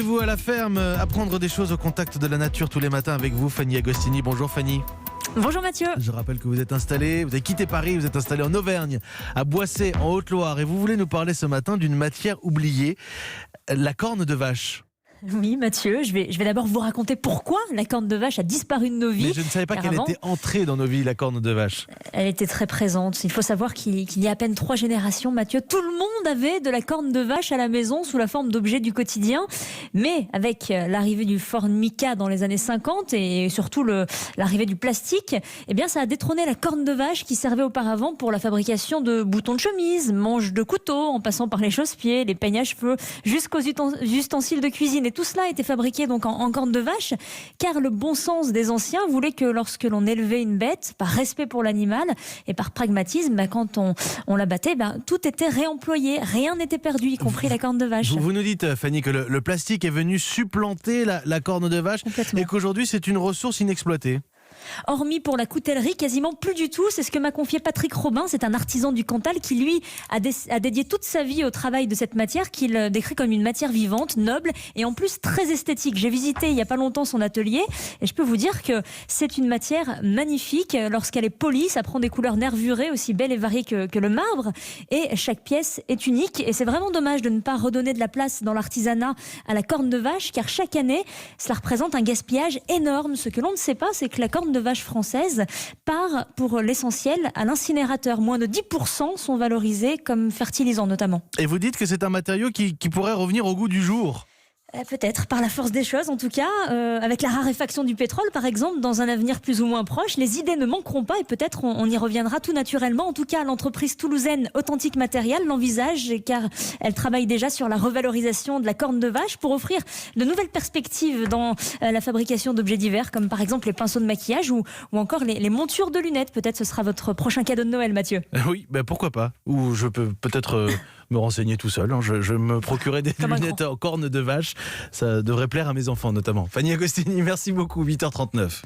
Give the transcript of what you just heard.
Vous à la ferme, apprendre des choses au contact de la nature tous les matins avec vous, Fanny Agostini. Bonjour Fanny. Bonjour Mathieu. Je rappelle que vous avez quitté Paris, vous êtes installé en Auvergne, à Boissé, en Haute-Loire, et vous voulez nous parler ce matin d'une matière oubliée, la corne de vache. Oui Mathieu, je vais d'abord vous raconter pourquoi la corne de vache a disparu de nos vies. Mais je ne savais pas Car qu'elle avant, était entrée dans nos vies, la corne de vache. Elle était très présente. Il faut savoir qu'il y a à peine 3 générations, Mathieu, tout le monde avait de la corne de vache à la maison sous la forme d'objets du quotidien. Mais avec l'arrivée du formica dans les années 50 et surtout l'arrivée du plastique, eh bien ça a détrôné la corne de vache qui servait auparavant pour la fabrication de boutons de chemise, manches de couteau, en passant par les chausse-pieds, les peignes à cheveux, jusqu'aux ustensiles de cuisine. Et tout cela était fabriqué donc en corne de vache, car le bon sens des anciens voulait que lorsque l'on élevait une bête, par respect pour l'animal et par pragmatisme, quand on la battait, tout était réemployé, rien n'était perdu, y compris la corne de vache. Vous nous dites, Fanny, que le plastique est venu supplanter la corne de vache et qu'aujourd'hui c'est une ressource inexploitée. Hormis pour la coutellerie, quasiment plus du tout. C'est ce que m'a confié Patrick Robin. C'est un artisan du Cantal qui, lui, a dédié toute sa vie au travail de cette matière qu'il décrit comme une matière vivante, noble et en plus très esthétique. J'ai visité il n'y a pas longtemps son atelier et je peux vous dire que c'est une matière magnifique. Lorsqu'elle est polie, ça prend des couleurs nervurées aussi belles et variées que le marbre, et chaque pièce est unique. Et c'est vraiment dommage de ne pas redonner de la place dans l'artisanat à la corne de vache, car chaque année, cela représente un gaspillage énorme. Ce que l'on ne sait pas, c'est que la corne de vache française part pour l'essentiel à l'incinérateur. Moins de 10% sont valorisés comme fertilisants notamment. Et vous dites que c'est un matériau qui pourrait revenir au goût du jour. Peut-être, par la force des choses en tout cas, avec la raréfaction du pétrole par exemple, dans un avenir plus ou moins proche, les idées ne manqueront pas et peut-être on y reviendra tout naturellement. En tout cas, l'entreprise toulousaine Authentique Matériel l'envisage, car elle travaille déjà sur la revalorisation de la corne de vache pour offrir de nouvelles perspectives dans la fabrication d'objets divers, comme par exemple les pinceaux de maquillage ou encore les montures de lunettes. Peut-être ce sera votre prochain cadeau de Noël, Mathieu. Oui, pourquoi pas. Ou je peux peut-être me renseigner tout seul. Je me procurais des lunettes en corne de vache. Ça devrait plaire à mes enfants notamment. Fanny Agostini, merci beaucoup. 8h39.